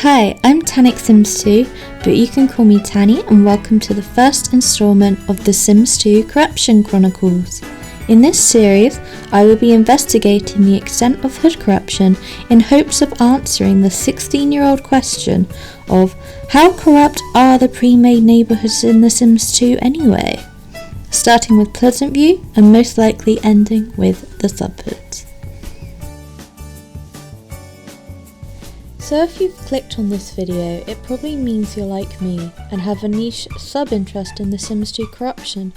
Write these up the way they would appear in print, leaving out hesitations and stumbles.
Hi, I'm Tanic Sims 2, but you can call me Tanny, and welcome to the first instalment of the Sims 2 Corruption Chronicles. In this series, I will be investigating the extent of hood corruption in hopes of answering the 16-year-old question of how corrupt are the pre-made neighbourhoods in The Sims 2 anyway? Starting with Pleasantview and most likely ending with the subhoods. So if you've clicked on this video, it probably means you're like me and have a niche sub-interest in The Sims 2 corruption.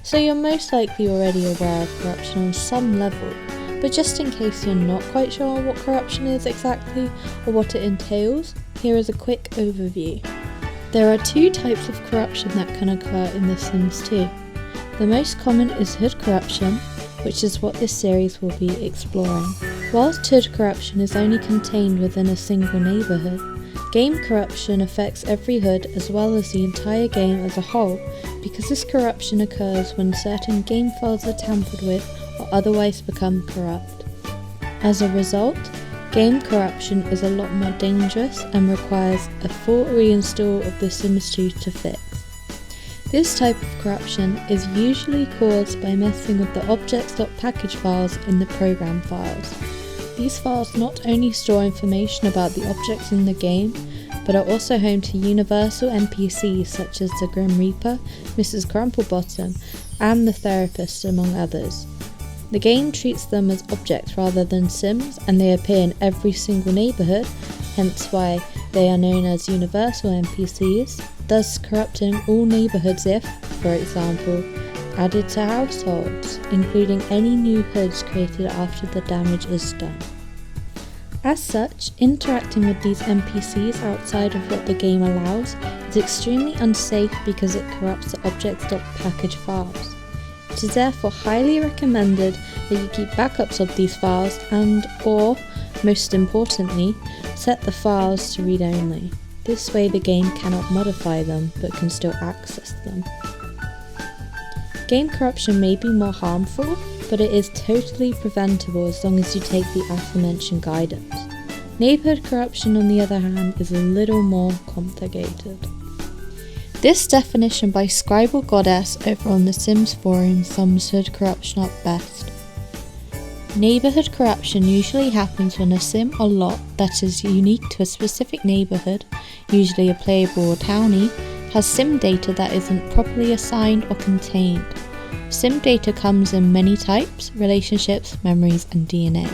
So you're most likely already aware of corruption on some level, but just in case you're not quite sure what corruption is exactly or what it entails, here is a quick overview. There are two types of corruption that can occur in The Sims 2. The most common is hood corruption, which is what this series will be exploring. Whilst hood corruption is only contained within a single neighbourhood, game corruption affects every hood as well as the entire game as a whole, because this corruption occurs when certain game files are tampered with or otherwise become corrupt. As a result, game corruption is a lot more dangerous and requires a full reinstall of The Sims 2 to fix. This type of corruption is usually caused by messing with the objects.package files in the program files. These files not only store information about the objects in the game, but are also home to universal NPCs such as the Grim Reaper, Mrs. Crumplebottom, and the Therapist, among others. The game treats them as objects rather than Sims, and they appear in every single neighbourhood, hence why they are known as universal NPCs, thus corrupting all neighbourhoods if, for example, added to households, including any new hoods created after the damage is done. As such, interacting with these NPCs outside of what the game allows is extremely unsafe because it corrupts the objects.package files. It is therefore highly recommended that you keep backups of these files and, or, most importantly, set the files to read only. This way the game cannot modify them, but can still access them. Game corruption may be more harmful, but it is totally preventable as long as you take the aforementioned guidance. Neighbourhood corruption, on the other hand, is a little more complicated. This definition by Scribble Goddess over on the Sims forum sums hood corruption up best. Neighbourhood corruption usually happens when a sim or lot that is unique to a specific neighbourhood, usually a playable or townie, has sim data that isn't properly assigned or contained. Sim data comes in many types, relationships, memories, and DNA.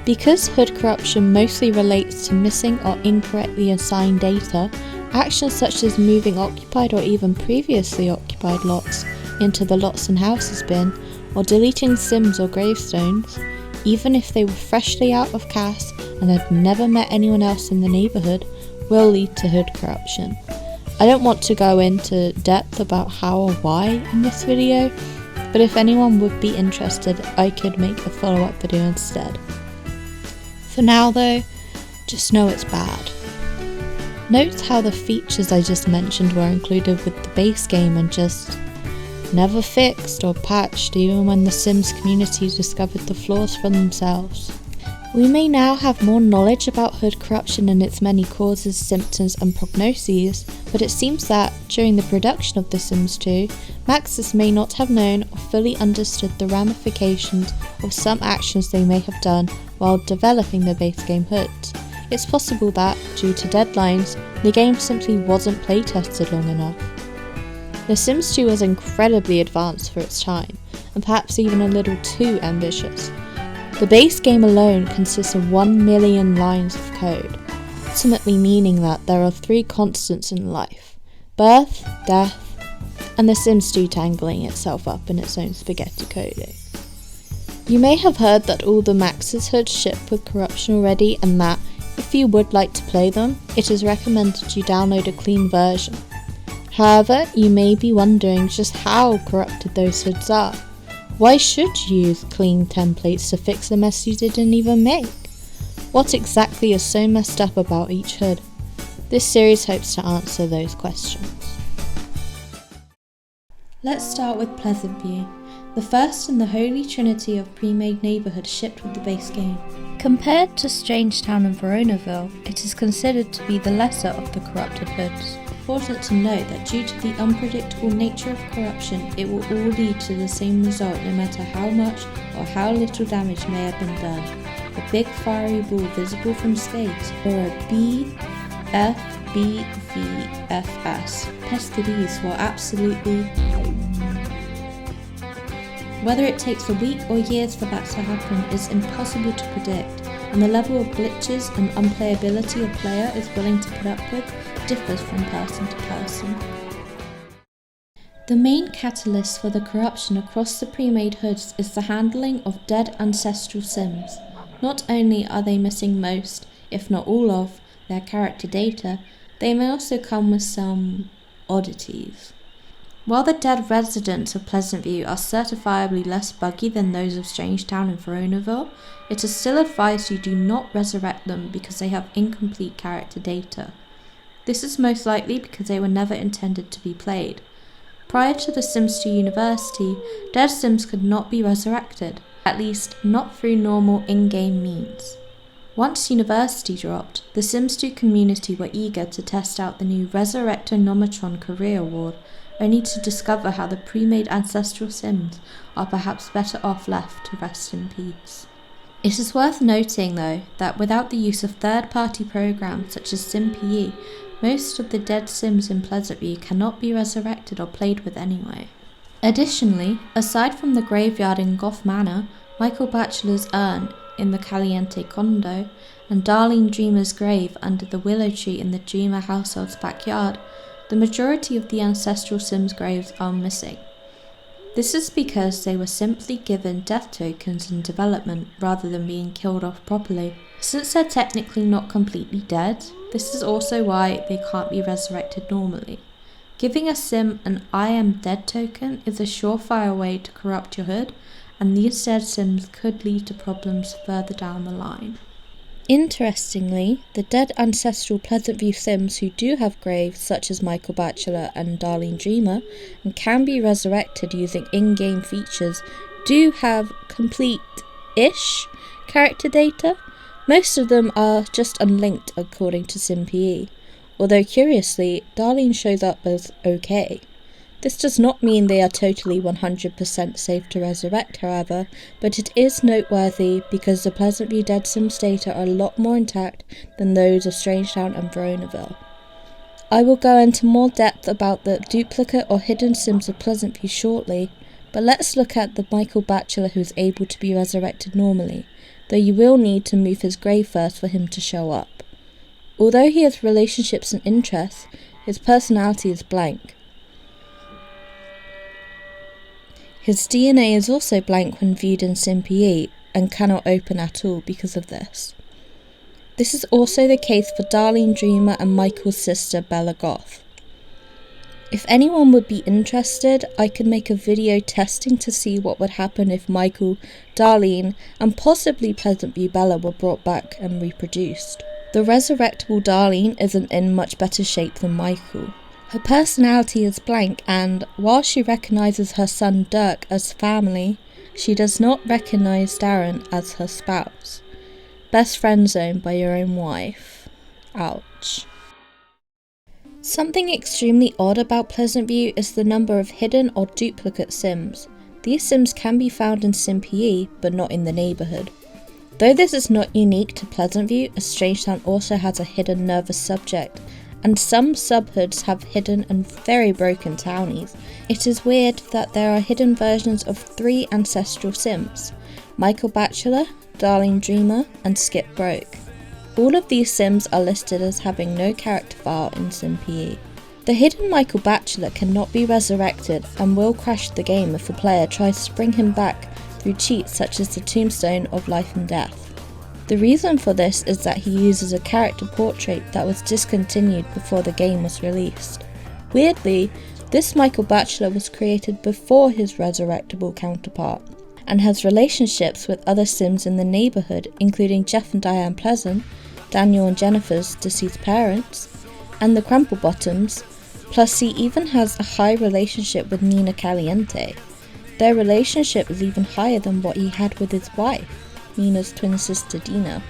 Because hood corruption mostly relates to missing or incorrectly assigned data, actions such as moving occupied or even previously occupied lots into the lots and houses bin, or deleting sims or gravestones, even if they were freshly out of CAS and had never met anyone else in the neighbourhood, will lead to hood corruption. I don't want to go into depth about how or why in this video, but if anyone would be interested, I could make a follow-up video instead. For now though, just know it's bad. Note how the features I just mentioned were included with the base game and just never fixed or patched even when the Sims community discovered the flaws for themselves. We may now have more knowledge about hood corruption and its many causes, symptoms and prognoses, but it seems that, during the production of The Sims 2, Maxis may not have known or fully understood the ramifications of some actions they may have done while developing the base game hoods. It's possible that, due to deadlines, the game simply wasn't playtested long enough. The Sims 2 was incredibly advanced for its time, and perhaps even a little too ambitious. The base game alone consists of 1 million lines of code, ultimately meaning that there are 3 constants in life: birth, death, and The Sims 2 tangling itself up in its own spaghetti coding. You may have heard that all the Maxis hoods ship with corruption already, and that, if you would like to play them, it is recommended you download a clean version. However, you may be wondering just how corrupted those hoods are. Why should you use clean templates to fix a mess you didn't even make? What exactly is so messed up about each hood? This series hopes to answer those questions. Let's start with Pleasantview, the first in the holy trinity of pre-made neighbourhoods shipped with the base game. Compared to Strangetown and Veronaville, it is considered to be the lesser of the corrupted hoods. Important to note that due to the unpredictable nature of corruption, it will all lead to the same result no matter how much or how little damage may have been done. A big fiery ball visible from space, or a BFBVFS. Pescadilles will absolutely... Whether it takes a week or years for that to happen is impossible to predict, and the level of glitches and unplayability a player is willing to put up with differs from person to person. The main catalyst for the corruption across the premade hoods is the handling of dead ancestral sims. Not only are they missing most, if not all of, their character data, they may also come with some oddities. While the dead residents of Pleasantview are certifiably less buggy than those of Strangetown and Veronaville, it is still advised you do not resurrect them because they have incomplete character data. This is most likely because they were never intended to be played. Prior to the Sims 2 University, dead Sims could not be resurrected, at least not through normal in-game means. Once University dropped, the Sims 2 community were eager to test out the new Resurrectonometron Career Award, only to discover how the pre-made ancestral Sims are perhaps better off left to rest in peace. It is worth noting though that without the use of third-party programs such as SimPE, most of the dead Sims in Pleasantview cannot be resurrected or played with anyway. Additionally, aside from the graveyard in Goth Manor, Michael Bachelor's urn in the Caliente condo, and Darlene Dreamer's grave under the willow tree in the Dreamer household's backyard, the majority of the ancestral Sims graves are missing. This is because they were simply given death tokens in development rather than being killed off properly. Since they're technically not completely dead, this is also why they can't be resurrected normally. Giving a Sim an I am dead token is a surefire way to corrupt your hood, and these dead Sims could lead to problems further down the line. Interestingly, the dead ancestral Pleasantview Sims who do have graves such as Michael Bachelor and Darlene Dreamer and can be resurrected using in-game features do have complete-ish character data. Most of them are just unlinked according to SimPE, although curiously, Darlene shows up as okay. This does not mean they are totally 100% safe to resurrect, however, but it is noteworthy because the Pleasantview dead Sims data are a lot more intact than those of Strangetown and Veronaville. I will go into more depth about the duplicate or hidden Sims of Pleasantview shortly, but let's look at the Michael Bachelor who is able to be resurrected normally, though you will need to move his grave first for him to show up. Although he has relationships and interests, his personality is blank. His DNA is also blank when viewed in SimPE and cannot open at all because of this. This is also the case for Darlene Dreamer and Michael's sister Bella Goth. If anyone would be interested, I could make a video testing to see what would happen if Michael, Darlene, and possibly Pleasantview Bella were brought back and reproduced. The resurrectable Darlene isn't in much better shape than Michael. Her personality is blank and, while she recognises her son Dirk as family, she does not recognise Darren as her spouse. Best friend zone by your own wife. Ouch. Something extremely odd about Pleasantview is the number of hidden or duplicate Sims. These Sims can be found in SimPE, but not in the neighbourhood. Though this is not unique to Pleasantview, as Strangetown also has a hidden nervous subject, and some subhoods have hidden and very broken townies. It is weird that there are hidden versions of 3 ancestral Sims: Michael Bachelor, Darlene Dreamer, and Skip Broke. All of these Sims are listed as having no character file in SimPE. The hidden Michael Bachelor cannot be resurrected and will crash the game if the player tries to bring him back through cheats such as the Tombstone of Life and Death. The reason for this is that he uses a character portrait that was discontinued before the game was released. Weirdly, this Michael Bachelor was created before his resurrectable counterpart, and has relationships with other Sims in the neighbourhood, including Jeff and Diane Pleasant, Daniel and Jennifer's deceased parents, and the Crumplebottoms, plus he even has a high relationship with Nina Caliente. Their relationship is even higher than what he had with his wife. Mina's twin sister Dina.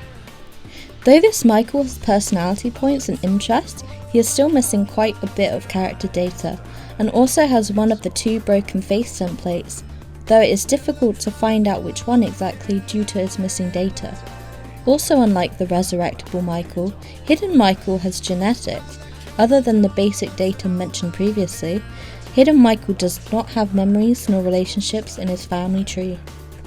Though this Michael has personality points and interests, he is still missing quite a bit of character data, and also has one of the 2 broken face templates, though it is difficult to find out which one exactly due to his missing data. Also, unlike the resurrectable Michael, Hidden Michael has genetics. Other than the basic data mentioned previously, Hidden Michael does not have memories nor relationships in his family tree.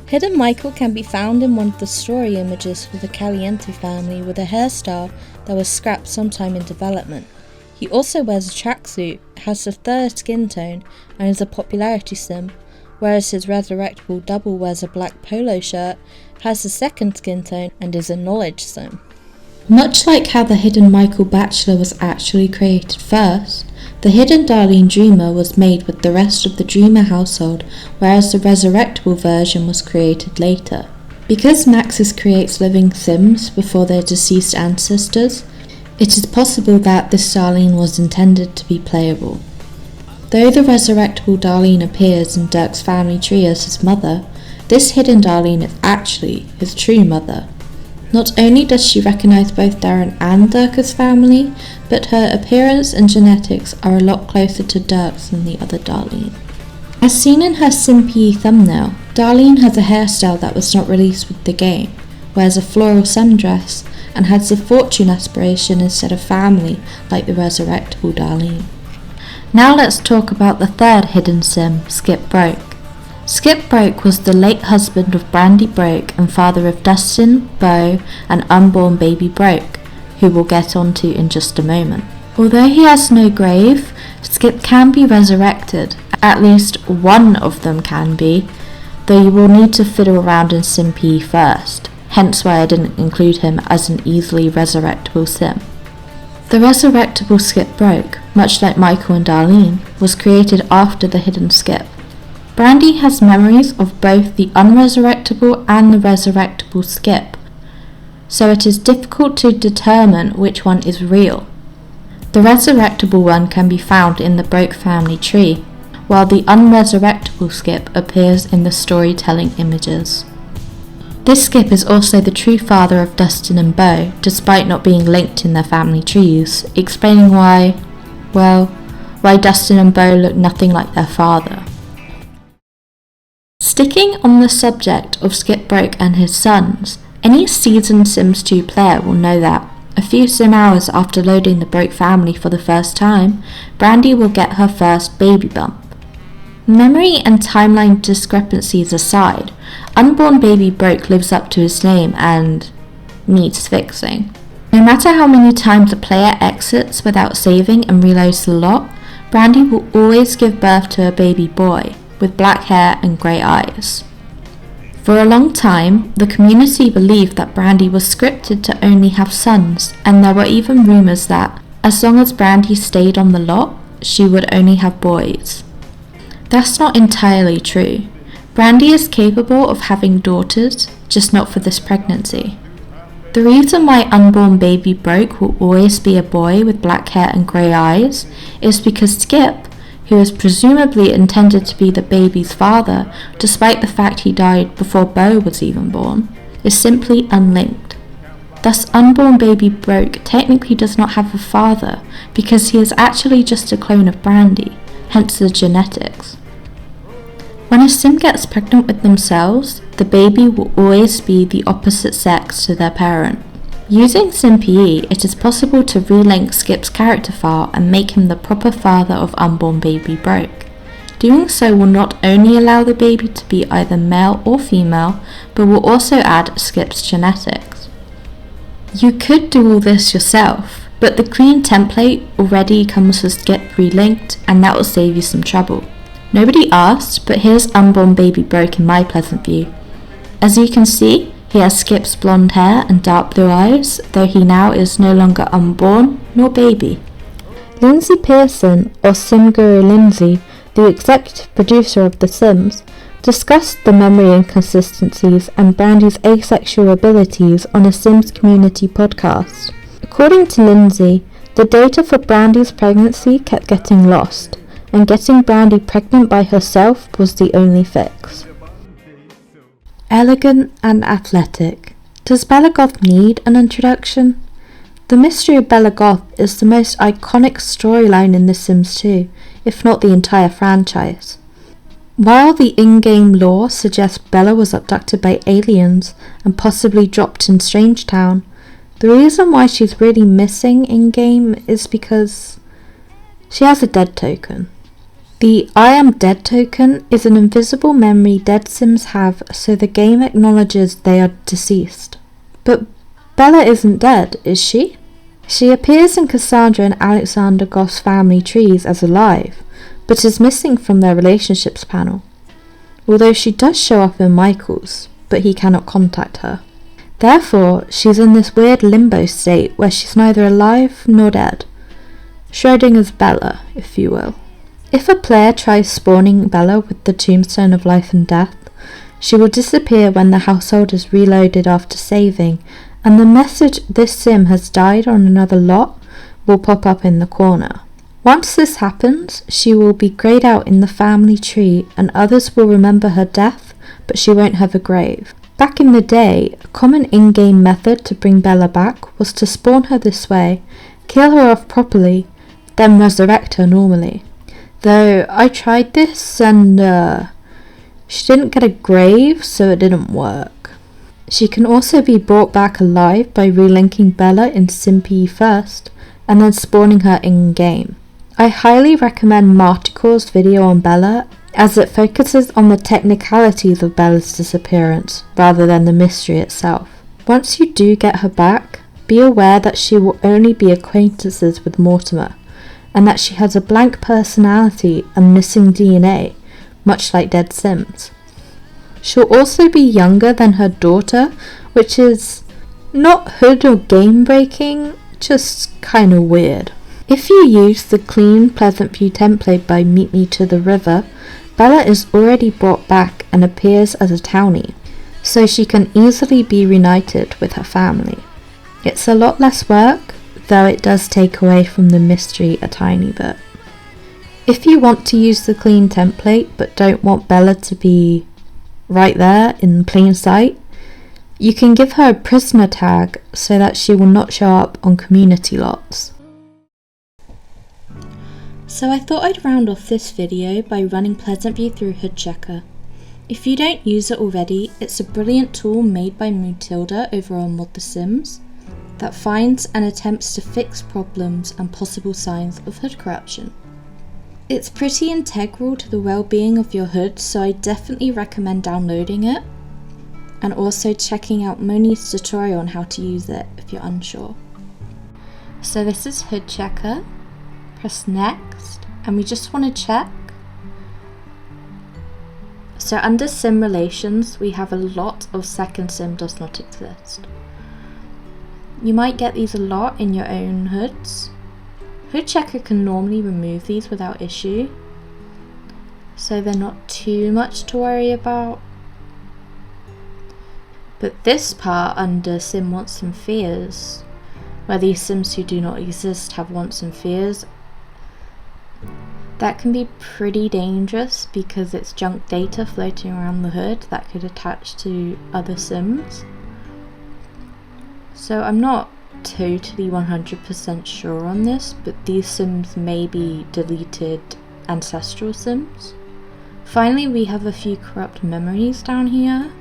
Hidden Michael can be found in one of the story images for the Caliente family with a hairstyle that was scrapped sometime in development. He also wears a tracksuit, has a 3rd skin tone, and is a popularity sim, whereas his resurrectable double wears a black polo shirt, has a 2nd skin tone, and is a knowledge sim. Much like how the Hidden Michael Bachelor was actually created first, the Hidden Darlene Dreamer was made with the rest of the Dreamer household, whereas the resurrectable version was created later. Because Maxis creates living Sims before their deceased ancestors, it is possible that this Darlene was intended to be playable. Though the resurrectable Darlene appears in Dirk's family tree as his mother, this Hidden Darlene is actually his true mother. Not only does she recognise both Darren and Dirk's family, but her appearance and genetics are a lot closer to Dirk's than the other Darlene. As seen in her SimPE thumbnail, Darlene has a hairstyle that was not released with the game, wears a floral sundress, and has a fortune aspiration instead of family like the resurrectable Darlene. Now let's talk about the 3rd hidden sim, Skip Broke. Skip Broke was the late husband of Brandy Broke and father of Dustin, Beau, and unborn baby Broke, who we'll get onto in just a moment. Although he has no grave, Skip can be resurrected, at least one of them can be, though you will need to fiddle around in SimPE first, hence why I didn't include him as an easily resurrectable sim. The resurrectable Skip Broke, much like Michael and Darlene, was created after the hidden Skip. Brandy has memories of both the unresurrectable and the resurrectable Skip, so it is difficult to determine which one is real. The resurrectable one can be found in the Broke family tree, while the unresurrectable Skip appears in the storytelling images. This Skip is also the true father of Dustin and Beau, despite not being linked in their family trees, explaining why Dustin and Beau look nothing like their father. Sticking on the subject of Skip Broke and his sons, any seasoned Sims 2 player will know that, a few sim hours after loading the Broke family for the first time, Brandy will get her first baby bump. Memory and timeline discrepancies aside, unborn baby Broke lives up to his name and needs fixing. No matter how many times a player exits without saving and reloads the lot, Brandy will always give birth to a baby boy with black hair and grey eyes. For a long time, the community believed that Brandy was scripted to only have sons, and there were even rumours that, as long as Brandy stayed on the lot, she would only have boys. That's not entirely true. Brandy is capable of having daughters, just not for this pregnancy. The reason why unborn baby Broke will always be a boy with black hair and grey eyes is because Skip, who is presumably intended to be the baby's father, despite the fact he died before Beau was even born, is simply unlinked. Thus, unborn baby Broke technically does not have a father because he is actually just a clone of Brandy, hence the genetics. When a sim gets pregnant with themselves, the baby will always be the opposite sex to their parent. Using SimPE, it is possible to relink Skip's character file and make him the proper father of unborn baby Broke. Doing so will not only allow the baby to be either male or female, but will also add Skip's genetics. You could do all this yourself, but the clean template already comes with Skip relinked, and that will save you some trouble. Nobody asked, but here's unborn baby Broke in my Pleasantview. As you can see, he has Skip's blonde hair and dark blue eyes, though he now is no longer unborn nor baby. Lindsay Pearson, or Sim Guru Lindsay, the executive producer of The Sims, discussed the memory inconsistencies and Brandy's asexual abilities on a Sims community podcast. According to Lindsay, the data for Brandy's pregnancy kept getting lost, and getting Brandy pregnant by herself was the only fix. Elegant and athletic. Does Bella Goth need an introduction? The Mystery of Bella Goth is the most iconic storyline in The Sims 2, if not the entire franchise. While the in-game lore suggests Bella was abducted by aliens and possibly dropped in Strangetown, the reason why she's really missing in-game is because she has a dead token. The I am dead token is an invisible memory dead Sims have, so the game acknowledges they are deceased. But Bella isn't dead, is she? She appears in Cassandra and Alexander Goth's family trees as alive, but is missing from their relationships panel. Although she does show up in Michael's, but he cannot contact her. Therefore, she's in this weird limbo state where she's neither alive nor dead. Schrödinger's Bella, if you will. If a player tries spawning Bella with the Tombstone of Life and Death, she will disappear when the household is reloaded after saving, and the message "This sim has died on another lot" will pop up in the corner. Once this happens, she will be greyed out in the family tree and others will remember her death, but she won't have a grave. Back in the day, a common in-game method to bring Bella back was to spawn her this way, kill her off properly, then resurrect her normally. Though I tried this and she didn't get a grave, so it didn't work. She can also be brought back alive by relinking Bella in SimPE first, and then spawning her in-game. I highly recommend Marticore's video on Bella, as it focuses on the technicalities of Bella's disappearance, rather than the mystery itself. Once you do get her back, be aware that she will only be acquaintances with Mortimer, and that she has a blank personality and missing DNA, much like dead Sims. She'll also be younger than her daughter, which is not hood or game breaking, just kinda weird. If you use the clean Pleasantview template by Meet Me to the River, Bella is already brought back and appears as a townie, so she can easily be reunited with her family. It's a lot less work, though it does take away from the mystery a tiny bit. If you want to use the clean template but don't want Bella to be right there in plain sight, you can give her a prisoner tag so that she will not show up on community lots. So I thought I'd round off this video by running Pleasantview through Hood Checker. If you don't use it already, it's a brilliant tool made by Matilda over on Mod The Sims that finds and attempts to fix problems and possible signs of hood corruption. It's pretty integral to the well-being of your hood, so I definitely recommend downloading it and also checking out Moni's tutorial on how to use it if you're unsure. So this is Hood Checker. Press next, and we just want to check. So under sim relations, we have a lot of second sim does not exist. You might get these a lot in your own hoods. Hood Checker can normally remove these without issue, so they're not too much to worry about. But this part under sim wants and fears, where these sims who do not exist have wants and fears, that can be pretty dangerous because it's junk data floating around the hood that could attach to other sims. So I'm not totally 100% sure on this, but these sims may be deleted ancestral sims. Finally, we have a few corrupt memories down here.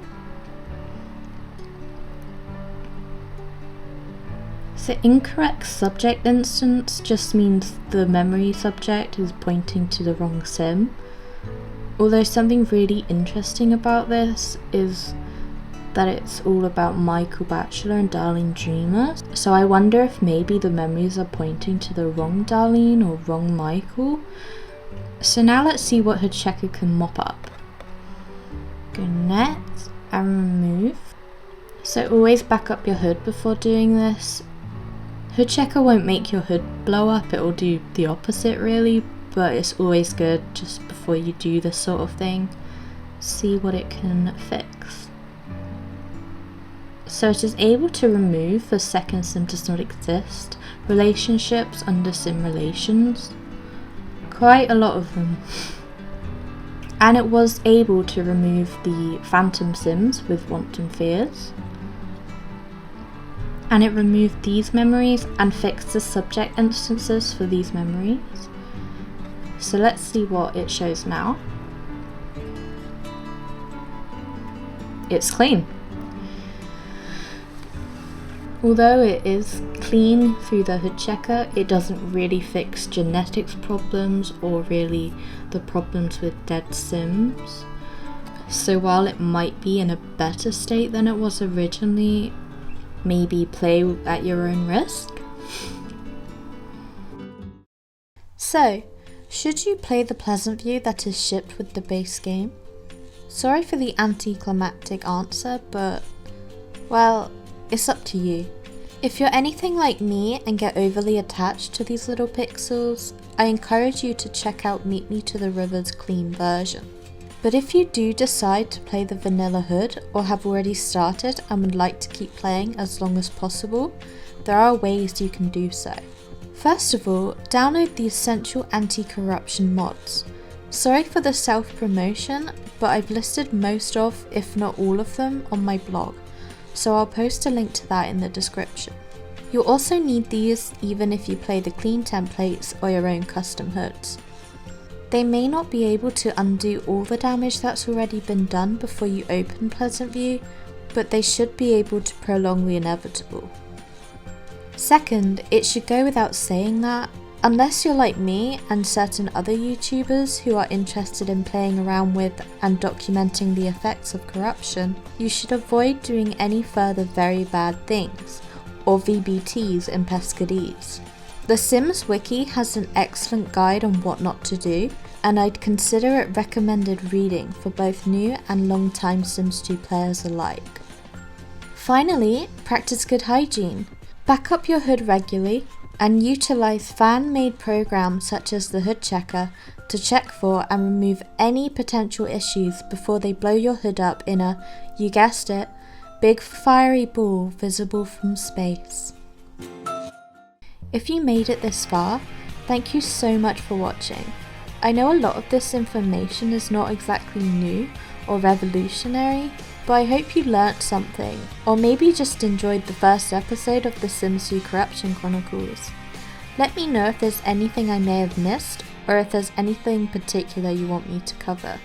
So incorrect subject instance just means the memory subject is pointing to the wrong sim. Although something really interesting about this is that it's all about Michael Bachelor and Darlene Dreamer. So I wonder if maybe the memories are pointing to the wrong Darlene or wrong Michael. So now let's see what Hood Checker can mop up. Go next and remove. So always back up your hood before doing this. Hood Checker won't make your hood blow up, it will do the opposite really, but it's always good just before you do this sort of thing, see what it can fix. So it is able to remove the second sim does not exist relationships under sim relations. Quite a lot of them. and it was able to remove the phantom sims with wanton fears. And it removed these memories and fixed the subject instances for these memories. So let's see what it shows now. It's clean. Although it is clean through the hood checker, it doesn't really fix genetics problems or really the problems with dead sims. So while it might be in a better state than it was originally, maybe play at your own risk. So, should you play the Pleasantview that is shipped with the base game? Sorry for the anticlimactic answer, but, well, it's up to you. If you're anything like me and get overly attached to these little pixels, I encourage you to check out Meet Me to the River's clean version. But if you do decide to play the vanilla hood or have already started and would like to keep playing as long as possible, there are ways you can do so. First of all, download the essential anti-corruption mods. Sorry for the self-promotion, but I've listed most of, if not all of them, on my blog, so I'll post a link to that in the description. You'll also need these even if you play the clean templates or your own custom hoods. They may not be able to undo all the damage that's already been done before you open Pleasantview, but they should be able to prolong the inevitable. Second, it should go without saying that, unless you're like me and certain other YouTubers who are interested in playing around with and documenting the effects of corruption, you should avoid doing any further very bad things, or VBTs in Pescadilles. The Sims Wiki has an excellent guide on what not to do, and I'd consider it recommended reading for both new and long-time Sims 2 players alike. Finally, practice good hygiene. Back up your hood regularly, and utilise fan-made programs such as the hood checker to check for and remove any potential issues before they blow your hood up in a, you guessed it, big fiery ball visible from space. If you made it this far, thank you so much for watching. I know a lot of this information is not exactly new or revolutionary, but I hope you learnt something, or maybe just enjoyed the first episode of the Sims 2 Corruption Chronicles. Let me know if there's anything I may have missed, or if there's anything particular you want me to cover.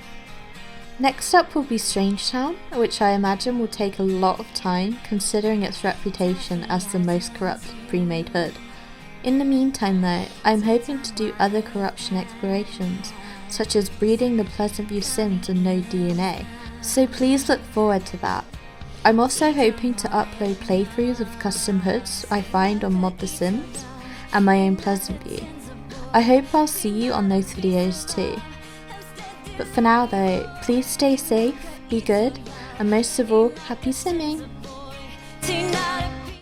Next up will be Strangetown, which I imagine will take a lot of time considering its reputation as the most corrupted premade hood. In the meantime though, I'm hoping to do other corruption explorations, such as breeding the Pleasantview Sim to no DNA, so please look forward to that. I'm also hoping to upload playthroughs of custom hoods I find on Mod The Sims, and my own Pleasantview. I hope I'll see you on those videos too. But for now though, please stay safe, be good, and most of all, happy simming!